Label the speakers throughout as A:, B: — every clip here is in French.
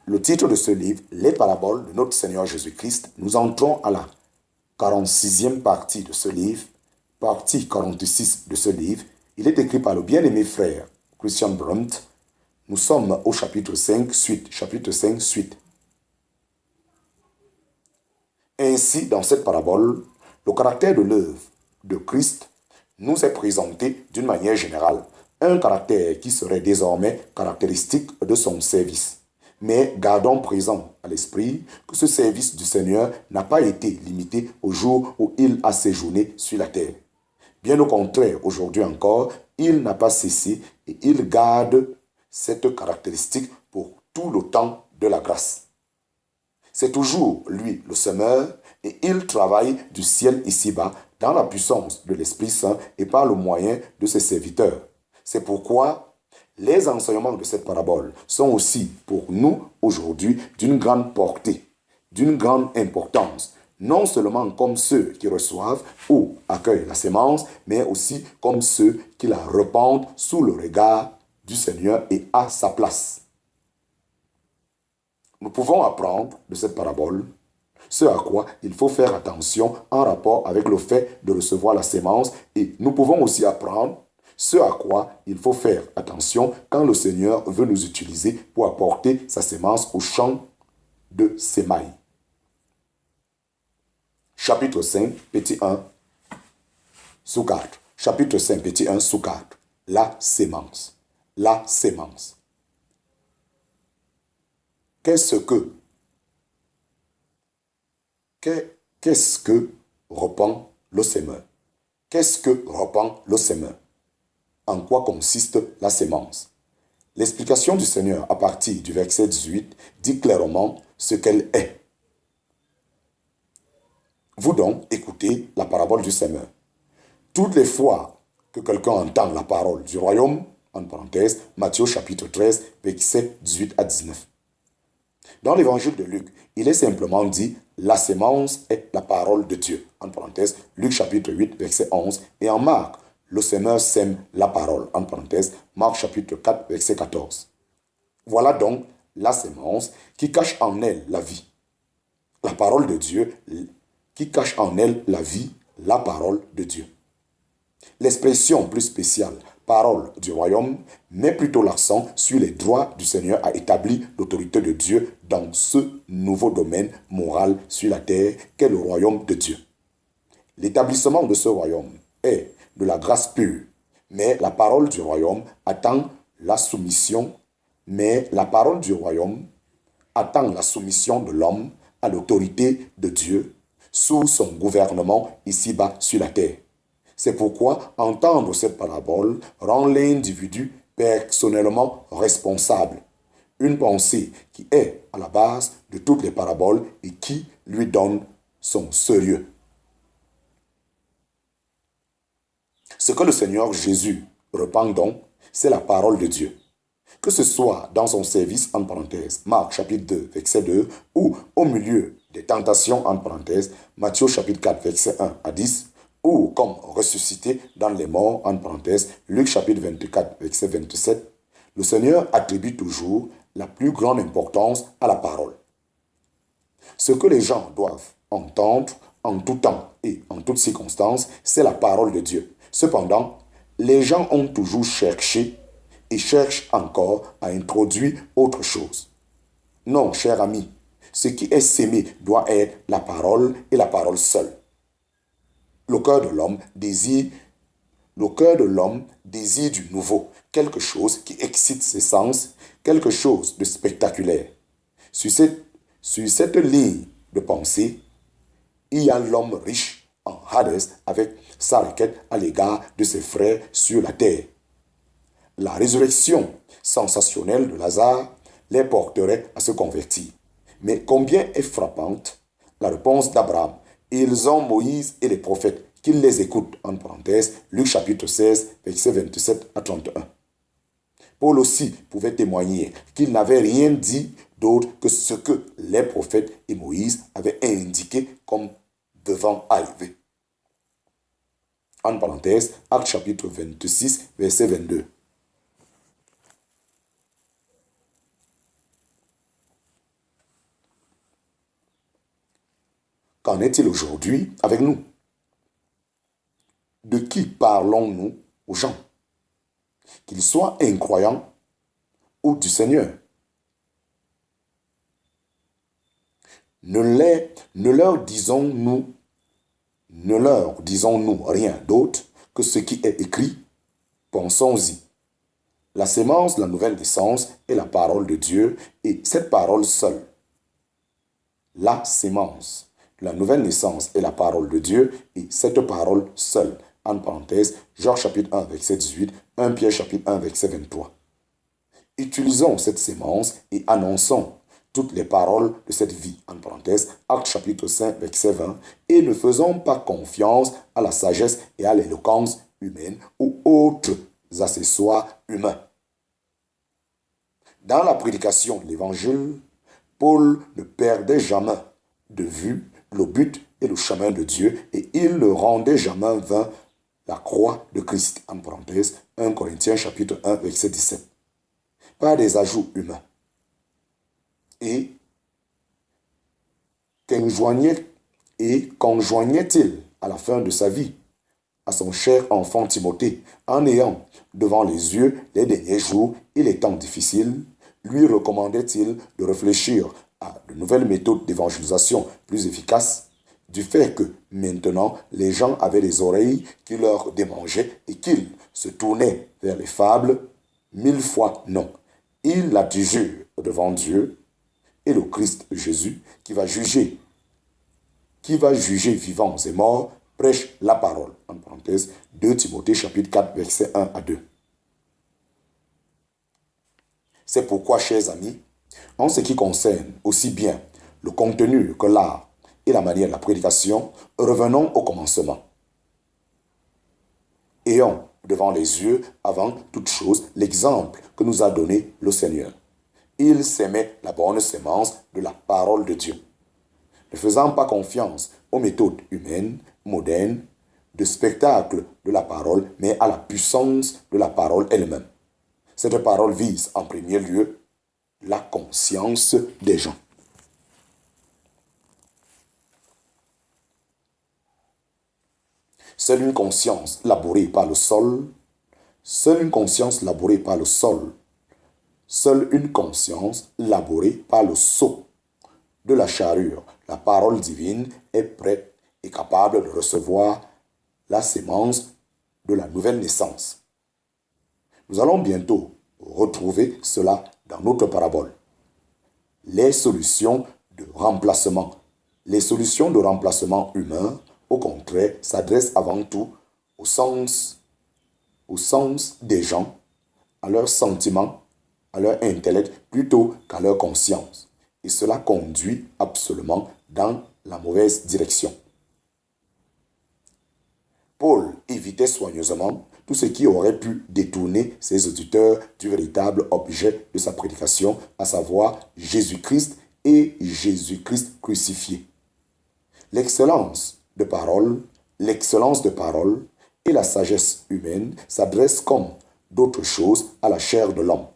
A: le titre de ce livre, Les paraboles de notre Seigneur Jésus-Christ. Nous entrons à la 46e partie de ce livre, partie 46 de ce livre. Il est écrit par le bien-aimé frère Christian Brandt. Nous sommes au chapitre 5, suite. Chapitre 5, suite. Ainsi, dans cette parabole, le caractère de l'œuvre de Christ nous est présenté d'une manière générale. Un caractère qui serait désormais caractéristique de son service. Mais gardons présent à l'esprit que ce service du Seigneur n'a pas été limité au jour où il a séjourné sur la terre. Bien au contraire, aujourd'hui encore, il n'a pas cessé et il garde cette caractéristique pour tout le temps de la grâce. C'est toujours lui le semeur et il travaille du ciel ici-bas dans la puissance de l'Esprit Saint et par le moyen de ses serviteurs. C'est pourquoi les enseignements de cette parabole sont aussi pour nous aujourd'hui d'une grande portée, d'une grande importance, non seulement comme ceux qui reçoivent ou accueillent la sémence, mais aussi comme ceux qui la répandent sous le regard du Seigneur et à sa place. Nous pouvons apprendre de cette parabole ce à quoi il faut faire attention en rapport avec le fait de recevoir la sémence et nous pouvons aussi apprendre ce à quoi il faut faire attention quand le Seigneur veut nous utiliser pour apporter sa sémence au champ de sémailles. Chapitre 5, petit 1, sous 4. Chapitre 5, petit 1, sous 4. La sémence. La sémence. Qu'est-ce que répand le semeur? Qu'est-ce que répand le semeur? En quoi consiste la sémence? L'explication du Seigneur à partir du verset 18 dit clairement ce qu'elle est. Vous donc écoutez la parabole du semeur. Toutes les fois que quelqu'un entend la parole du royaume, en parenthèse, Matthieu chapitre 13, verset 18 à 19. Dans l'évangile de Luc, il est simplement dit « La sémence est la parole de Dieu ». En parenthèse, Luc chapitre 8, verset 11. Et en Marc, le semeur sème la parole. En parenthèse, Marc chapitre 4, verset 14. Voilà donc la sémence qui cache en elle la vie. La parole de Dieu qui cache en elle la vie, la parole de Dieu. L'expression plus spéciale « parole du royaume » met plutôt l'accent sur les droits du Seigneur à établir l'autorité de Dieu dans ce nouveau domaine moral sur la terre qu'est le royaume de Dieu. L'établissement de ce royaume est de la grâce pure, mais la parole du royaume attend la soumission, de l'homme à l'autorité de Dieu sous son gouvernement ici-bas sur la terre. C'est pourquoi entendre cette parabole rend l'individu personnellement responsable. Une pensée qui est à la base de toutes les paraboles et qui lui donne son sérieux. Ce que le Seigneur Jésus répand donc, c'est la parole de Dieu. Que ce soit dans son service, en parenthèse, Marc chapitre 2, verset 2, ou au milieu des tentations, en parenthèse, Matthieu chapitre 4, verset 1 à 10, ou comme ressuscité dans les morts, en parenthèse, Luc chapitre 24, verset 27, le Seigneur attribue toujours la plus grande importance à la parole. Ce que les gens doivent entendre en tout temps et en toutes circonstances, c'est la parole de Dieu. Cependant, les gens ont toujours cherché et cherchent encore à introduire autre chose. Non, cher ami, ce qui est sémé doit être la parole et la parole seule. Le cœur de l'homme désire du nouveau, quelque chose qui excite ses sens, quelque chose de spectaculaire. Sur cette ligne de pensée, il y a l'homme riche en Hadès avec sa requête à l'égard de ses frères sur la terre. La résurrection sensationnelle de Lazare les porterait à se convertir. Mais combien est frappante la réponse d'Abraham. Ils ont Moïse et les prophètes, qu'ils les écoutent, en parenthèse, Luc chapitre 16, versets 27 à 31. Paul aussi pouvait témoigner qu'il n'avait rien dit d'autre que ce que les prophètes et Moïse avaient indiqué comme devant arriver. En parenthèse, Actes chapitre 26, verset 22. Qu'en est-il aujourd'hui avec nous? De qui parlons-nous aux gens? Qu'ils soient incroyants ou du Seigneur. Ne leur disons-nous rien d'autre que ce qui est écrit? Pensons-y. La sémence de la nouvelle naissance est la parole de Dieu et cette parole seule. La sémence de la nouvelle naissance est la parole de Dieu et cette parole seule. En parenthèse, Georges chapitre 1, verset 18, 1 Pierre chapitre 1, verset 23. Utilisons cette sémence et annonçons toutes les paroles de cette vie, en parenthèse, Actes chapitre 5, verset 20, et ne faisons pas confiance à la sagesse et à l'éloquence humaine ou autres accessoires humains. Dans la prédication de l'évangile, Paul ne perdait jamais de vue le but et le chemin de Dieu et il ne rendait jamais vain la croix de Christ, en parenthèse, 1 Corinthiens chapitre 1, verset 17. Pas des ajouts humains. Et qu'enjoignait-il à la fin de sa vie à son cher enfant Timothée, en ayant devant les yeux les derniers jours et les temps difficiles, lui recommandait-il de réfléchir à de nouvelles méthodes d'évangélisation plus efficaces, du fait que maintenant les gens avaient les oreilles qui leur démangeaient et qu'ils se tournaient vers les fables? 1000 fois non. Il adjure devant Dieu et le Christ Jésus qui va juger vivants et morts, prêche la parole. En parenthèse, 2 Timothée chapitre 4, verset 1 à 2. C'est pourquoi, chers amis, en ce qui concerne aussi bien le contenu que l'art et la manière de la prédication, revenons au commencement. Ayons devant les yeux, avant toute chose, l'exemple que nous a donné le Seigneur. Il sémait la bonne sémence de la parole de Dieu. Ne faisant pas confiance aux méthodes humaines, modernes, de spectacle de la parole, mais à la puissance de la parole elle-même. Cette parole vise en premier lieu la conscience des gens. Seule une conscience labourée par le sol, seule une conscience labourée par le sceau de la charrure, la parole divine est prête et capable de recevoir la sémence de la nouvelle naissance. Nous allons bientôt retrouver cela dans notre parabole. Les solutions de remplacement humain, au contraire, s'adressent avant tout au sens des gens, à leurs sentiments, à leur intellect, plutôt qu'à leur conscience. Et cela conduit absolument dans la mauvaise direction. Paul évitait soigneusement tout ce qui aurait pu détourner ses auditeurs du véritable objet de sa prédication, à savoir Jésus-Christ et Jésus-Christ crucifié. L'excellence de parole et la sagesse humaine s'adressent comme d'autres choses à la chair de l'homme.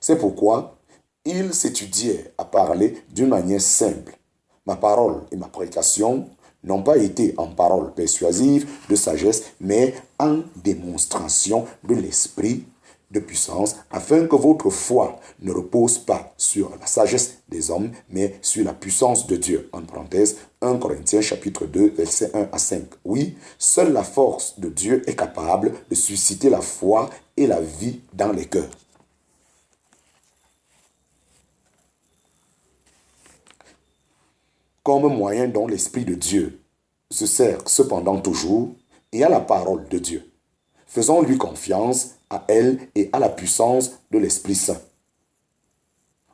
A: C'est pourquoi il s'étudiait à parler d'une manière simple. Ma parole et ma prédication n'ont pas été en paroles persuasives de sagesse, mais en démonstration de l'esprit de puissance, afin que votre foi ne repose pas sur la sagesse des hommes, mais sur la puissance de Dieu. En parenthèse, 1 Corinthiens chapitre 2, versets 1 à 5. Oui, seule la force de Dieu est capable de susciter la foi et la vie dans les cœurs. Comme moyen dont l'Esprit de Dieu se sert cependant toujours et à la parole de Dieu. Faisons-lui confiance à elle et à la puissance de l'Esprit Saint.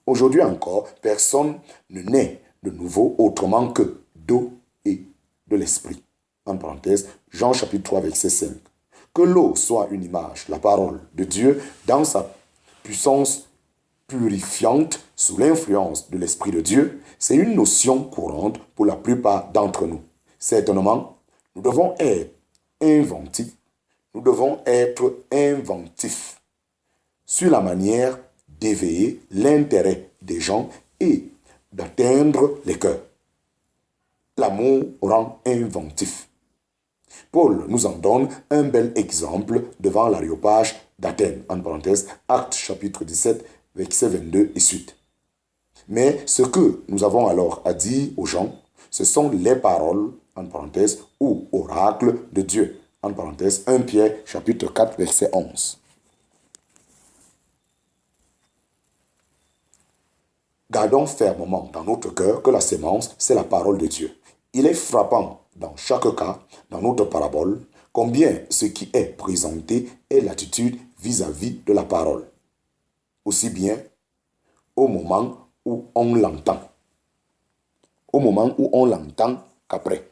A: Aujourd'hui encore, personne ne naît de nouveau autrement que d'eau et de l'Esprit. En parenthèse, Jean chapitre 3, verset 5. Que l'eau soit une image, la parole de Dieu, dans sa puissance purifiante sous l'influence de l'Esprit de Dieu, c'est une notion courante pour la plupart d'entre nous. Certainement, nous devons être inventifs sur la manière d'éveiller l'intérêt des gens et d'atteindre les cœurs. L'amour rend inventif. Paul nous en donne un bel exemple devant l'aréopage d'Athènes, en parenthèse, Actes chapitre 17, versets 22 et suite. Mais ce que nous avons alors à dire aux gens, ce sont les paroles, en parenthèse, ou oracles de Dieu, en parenthèse, 1 Pierre chapitre 4, verset 11. Gardons fermement dans notre cœur que la sémence, c'est la parole de Dieu. Il est frappant, dans chaque cas, dans notre parabole, combien ce qui est présenté est l'attitude vis-à-vis de la parole. Aussi bien au moment où on l'entend. Au moment où on l'entend qu'après.